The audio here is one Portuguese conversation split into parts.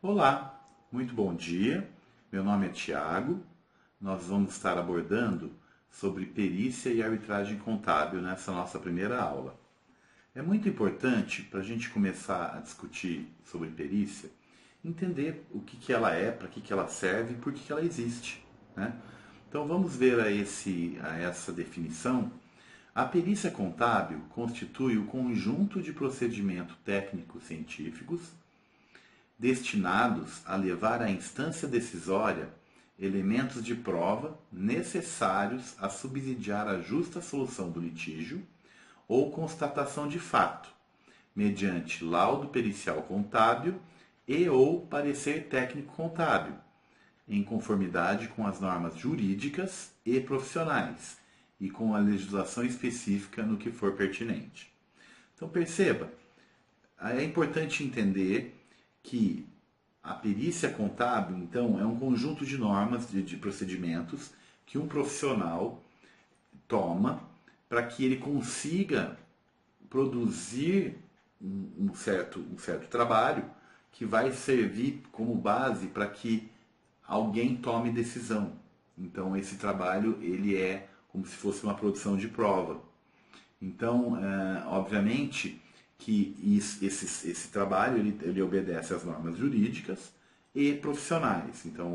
Olá, muito bom dia. Meu nome é Tiago. Nós vamos estar abordando sobre perícia e arbitragem contábil nessa nossa primeira aula. É muito importante para a gente começar a discutir sobre perícia, entender o que ela é, para que ela serve e por que ela existe, né? Então vamos ver a essa definição. A perícia contábil constitui o conjunto de procedimentos técnicos científicos destinados a levar à instância decisória elementos de prova necessários a subsidiar a justa solução do litígio ou constatação de fato, mediante laudo pericial contábil e ou parecer técnico contábil, em conformidade com as normas jurídicas e profissionais e com a legislação específica no que for pertinente. Então perceba, é importante entender que a perícia contábil, então, é um conjunto de normas, de procedimentos que um profissional toma para que ele consiga produzir um certo trabalho que vai servir como base para que alguém tome decisão. Então, esse trabalho ele é como se fosse uma produção de prova. Então, obviamente que esse trabalho ele obedece às normas jurídicas e profissionais. Então,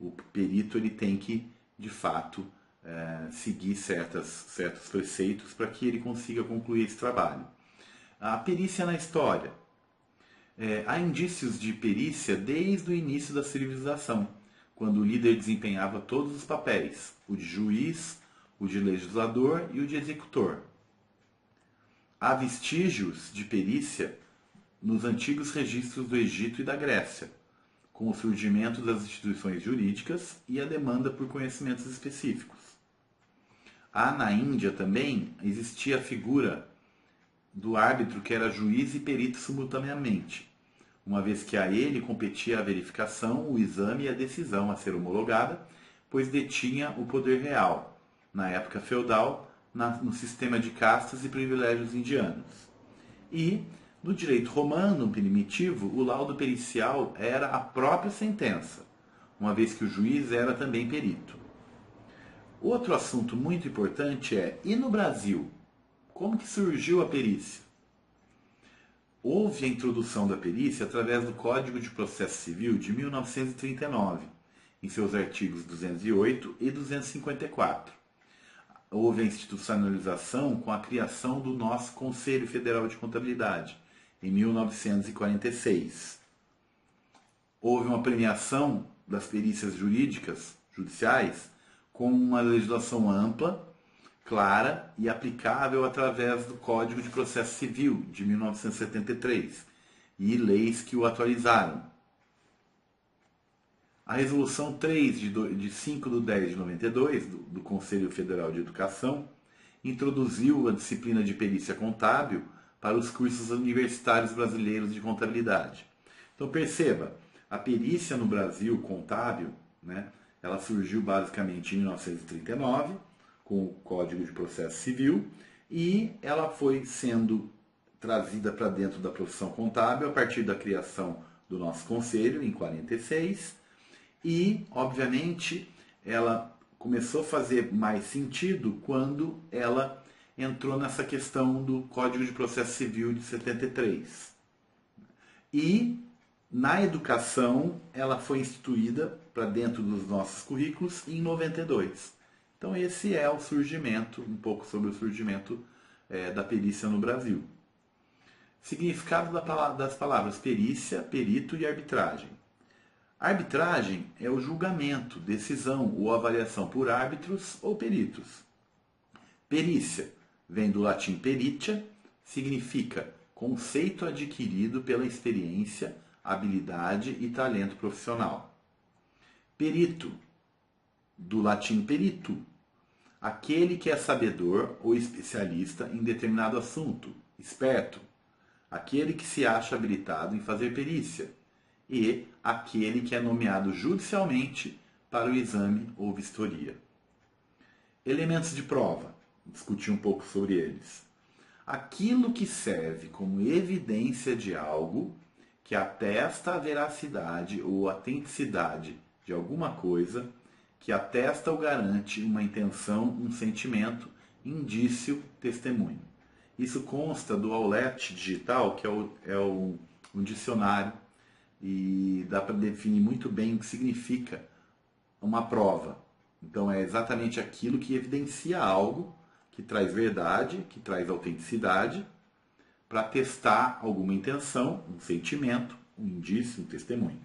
o perito ele tem que, de fato, seguir certos preceitos para que ele consiga concluir esse trabalho. A perícia na história. Há indícios de perícia desde o início da civilização, quando o líder desempenhava todos os papéis, o de juiz, o de legislador e o de executor. Há vestígios de perícia nos antigos registros do Egito e da Grécia, com o surgimento das instituições jurídicas e a demanda por conhecimentos específicos. Há na Índia também existia a figura do árbitro que era juiz e perito simultaneamente, uma vez que a ele competia a verificação, o exame e a decisão a ser homologada, pois detinha o poder real, na época feudal, no sistema de castas e privilégios indianos. E, no direito romano primitivo, o laudo pericial era a própria sentença, uma vez que o juiz era também perito. Outro assunto muito importante é, e no Brasil? Como que surgiu a perícia? Houve a introdução da perícia através do Código de Processo Civil de 1939, em seus artigos 208 e 254. Houve a institucionalização com a criação do nosso Conselho Federal de Contabilidade, em 1946. Houve uma premiação das perícias judiciais, com uma legislação ampla, clara e aplicável através do Código de Processo Civil, de 1973, e leis que o atualizaram. A Resolução 3, de 5 de 10 de 92, do Conselho Federal de Educação, introduziu a disciplina de perícia contábil para os cursos universitários brasileiros de contabilidade. Então perceba, a perícia no Brasil contábil, né, ela surgiu basicamente em 1939, com o Código de Processo Civil, e ela foi sendo trazida para dentro da profissão contábil a partir da criação do nosso conselho, em 46, e, obviamente, ela começou a fazer mais sentido quando ela entrou nessa questão do Código de Processo Civil de 73. E, na educação, ela foi instituída para dentro dos nossos currículos em 92. Então esse é o surgimento, um pouco sobre o surgimento da perícia no Brasil. Significado das palavras perícia, perito e arbitragem. Arbitragem é o julgamento, decisão ou avaliação por árbitros ou peritos. Perícia vem do latim peritia, significa conceito adquirido pela experiência, habilidade e talento profissional. Perito, do latim perito, aquele que é sabedor ou especialista em determinado assunto, esperto, aquele que se acha habilitado em fazer perícia, e aquele que é nomeado judicialmente para o exame ou vistoria. Elementos de prova, discutir um pouco sobre eles. Aquilo que serve como evidência de algo que atesta a veracidade ou autenticidade de alguma coisa, que atesta ou garante uma intenção, um sentimento, indício, testemunho. Isso consta do Aulete Digital, que um dicionário, e dá para definir muito bem o que significa uma prova. Então é exatamente aquilo que evidencia algo, que traz verdade, que traz autenticidade, para testar alguma intenção, um sentimento, um indício, um testemunho.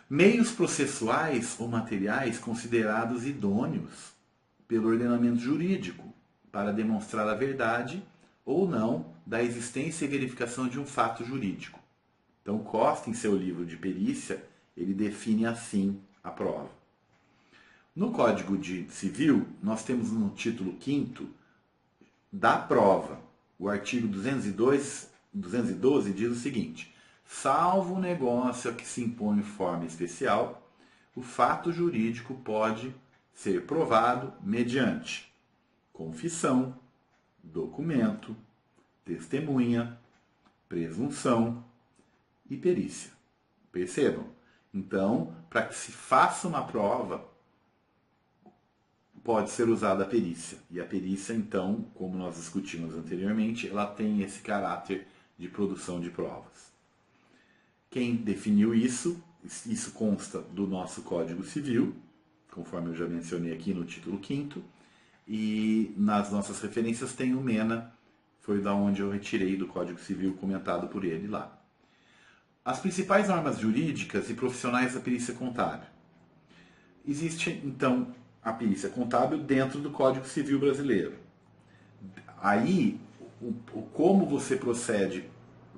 Meios processuais ou materiais considerados idôneos pelo ordenamento jurídico para demonstrar a verdade ou não da existência e verificação de um fato jurídico. Então, Costa, em seu livro de perícia, ele define assim a prova. No Código Civil, nós temos no título 5º da prova, o artigo 212 diz o seguinte: salvo o negócio a que se impõe forma especial, o fato jurídico pode ser provado mediante confissão, documento, testemunha, presunção e perícia. Percebam? Então, para que se faça uma prova, pode ser usada a perícia. E a perícia, então, como nós discutimos anteriormente, ela tem esse caráter de produção de provas. Quem definiu isso consta do nosso Código Civil, conforme eu já mencionei aqui no título 5º, e nas nossas referências tem o Mena, foi da onde eu retirei do Código Civil comentado por ele lá. As principais normas jurídicas e profissionais da perícia contábil. Existe, então, a perícia contábil dentro do Código Civil brasileiro. Aí, como você procede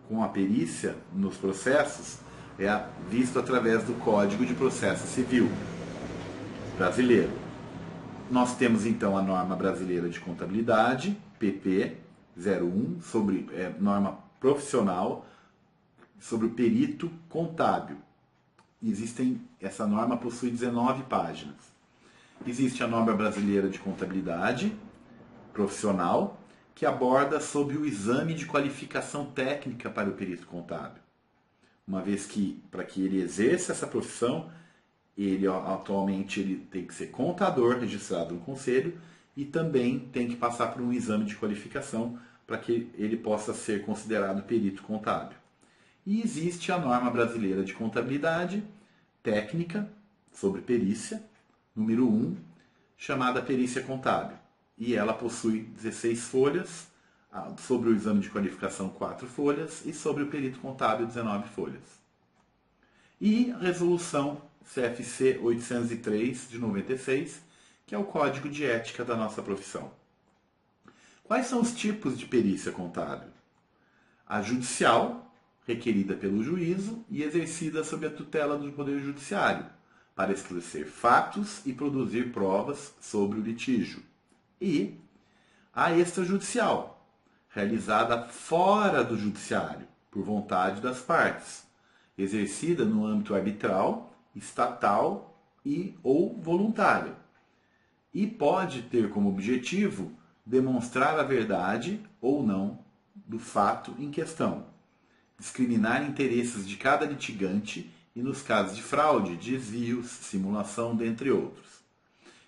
com a perícia nos processos é visto através do Código de Processo Civil brasileiro. Nós temos, então, a norma brasileira de contabilidade, PP 01, sobre norma profissional sobre o perito contábil. Essa norma possui 19 páginas. Existe a norma brasileira de contabilidade profissional, que aborda sobre o exame de qualificação técnica para o perito contábil. Uma vez que, para que ele exerça essa profissão, atualmente ele tem que ser contador registrado no Conselho e também tem que passar por um exame de qualificação para que ele possa ser considerado perito contábil. E existe a norma brasileira de contabilidade técnica sobre perícia, número 1, chamada perícia contábil. E ela possui 16 folhas, sobre o exame de qualificação 4 folhas e sobre o perito contábil 19 folhas. E a resolução CFC 803 de 96, que é o Código de Ética da nossa profissão. Quais são os tipos de perícia contábil? A judicial, requerida pelo juízo e exercida sob a tutela do Poder Judiciário, para esclarecer fatos e produzir provas sobre o litígio. E a extrajudicial, realizada fora do judiciário, por vontade das partes, exercida no âmbito arbitral, estatal ou voluntário. E pode ter como objetivo demonstrar a verdade ou não do fato em questão, discriminar interesses de cada litigante e nos casos de fraude, desvios, simulação, dentre outros.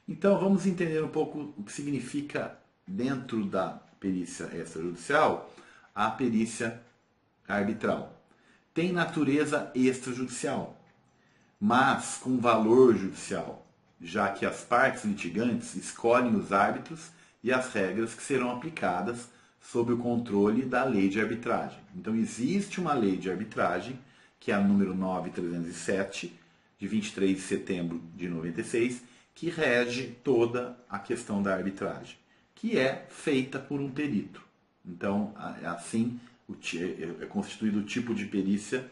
Então vamos entender um pouco o que significa dentro da perícia extrajudicial a perícia arbitral. Tem natureza extrajudicial, mas com valor judicial, já que as partes litigantes escolhem os árbitros e as regras que serão aplicadas sob o controle da lei de arbitragem. Então existe uma lei de arbitragem, que é a número 9307, de 23 de setembro de 96, que rege toda a questão da arbitragem, que é feita por um perito. Então, assim, é constituído o tipo de perícia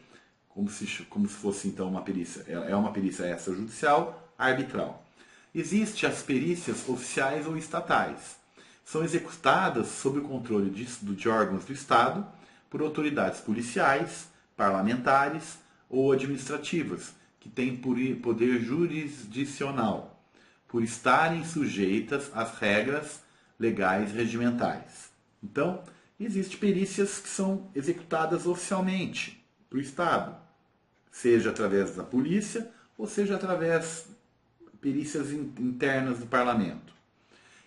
como se fosse então uma perícia. É uma perícia extrajudicial arbitral. Existem as perícias oficiais ou estatais. São executadas sob o controle de órgãos do Estado por autoridades policiais, parlamentares ou administrativas, que têm poder jurisdicional, por estarem sujeitas às regras legais regimentais. Então, Existem perícias que são executadas oficialmente para o Estado, seja através da polícia ou seja através de perícias internas do parlamento.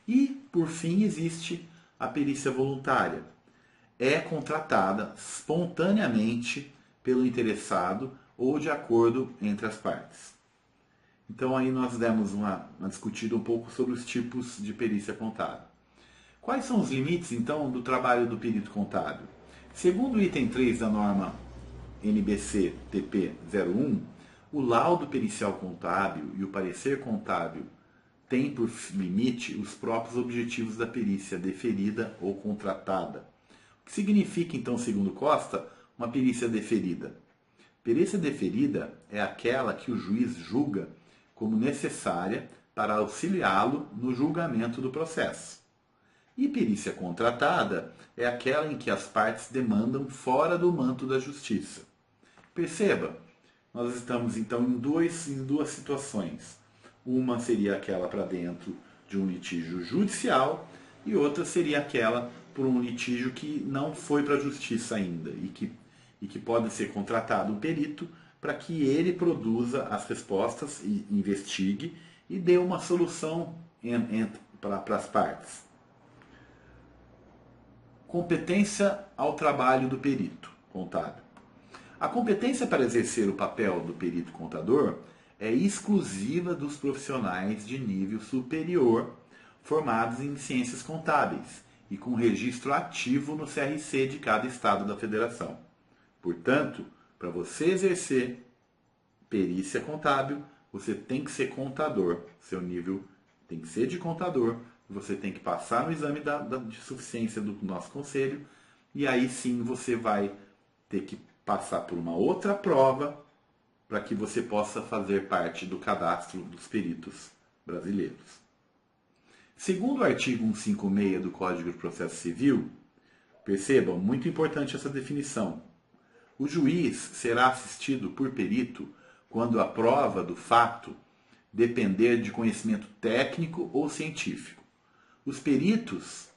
E, por fim, existe a perícia voluntária. É contratada espontaneamente pelo interessado ou de acordo entre as partes. Então aí nós demos uma discutida um pouco sobre os tipos de perícia contábil. Quais são os limites, então, do trabalho do perito contábil? Segundo o item 3 da norma NBC TP 01, o laudo pericial contábil e o parecer contábil têm por limite os próprios objetivos da perícia deferida ou contratada. O que significa, então, segundo Costa, uma perícia deferida? Perícia deferida é aquela que o juiz julga como necessária para auxiliá-lo no julgamento do processo. E perícia contratada é aquela em que as partes demandam fora do manto da justiça. Perceba, nós estamos então em duas situações. Uma seria aquela para dentro de um litígio judicial e outra seria aquela por um litígio que não foi para a justiça ainda e que pode ser contratado um perito para que ele produza as respostas e investigue e dê uma solução para as partes. Competência ao trabalho do perito contábil. A competência para exercer o papel do perito contador é exclusiva dos profissionais de nível superior formados em ciências contábeis e com registro ativo no CRC de cada estado da federação. Portanto, para você exercer perícia contábil, você tem que ser contador. Seu nível tem que ser de contador. Você tem que passar no exame de suficiência do nosso conselho. E aí sim você vai ter que passar por uma outra prova para que você possa fazer parte do cadastro dos peritos brasileiros. Segundo o artigo 156 do Código de Processo Civil, percebam, muito importante essa definição. O juiz será assistido por perito quando a prova do fato depender de conhecimento técnico ou científico. Os peritos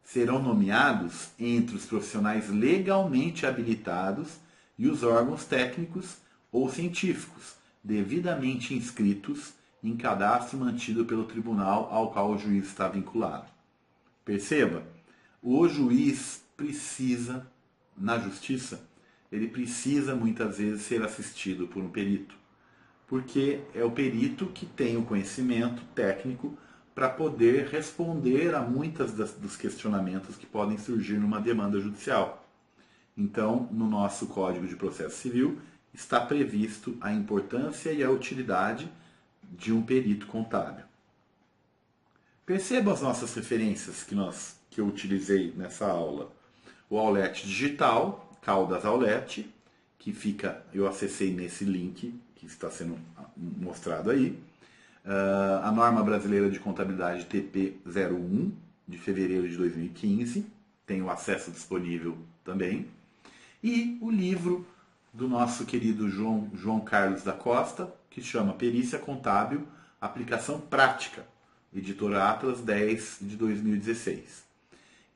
serão nomeados entre os profissionais legalmente habilitados e os órgãos técnicos ou científicos devidamente inscritos em cadastro mantido pelo tribunal ao qual o juiz está vinculado. Perceba, o juiz precisa, na justiça, ele precisa muitas vezes ser assistido por um perito, porque é o perito que tem o conhecimento técnico para poder responder a muitas dos questionamentos que podem surgir numa demanda judicial. Então, no nosso Código de Processo Civil, está previsto a importância e a utilidade de um perito contábil. Perceba as nossas referências que eu utilizei nessa aula. O Aulete Digital, Caldas Aulete, que eu acessei nesse link que está sendo mostrado aí. A Norma Brasileira de Contabilidade TP01, de fevereiro de 2015, tem o acesso disponível também. E o livro do nosso querido João Carlos da Costa, que chama Perícia Contábil, Aplicação Prática, editora Atlas 10 de 2016.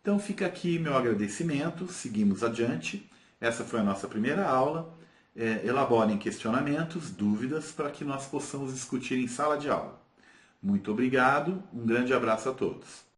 Então fica aqui meu agradecimento, seguimos adiante. Essa foi a nossa primeira aula. Elaborem questionamentos, dúvidas, para que nós possamos discutir em sala de aula. Muito obrigado, um grande abraço a todos.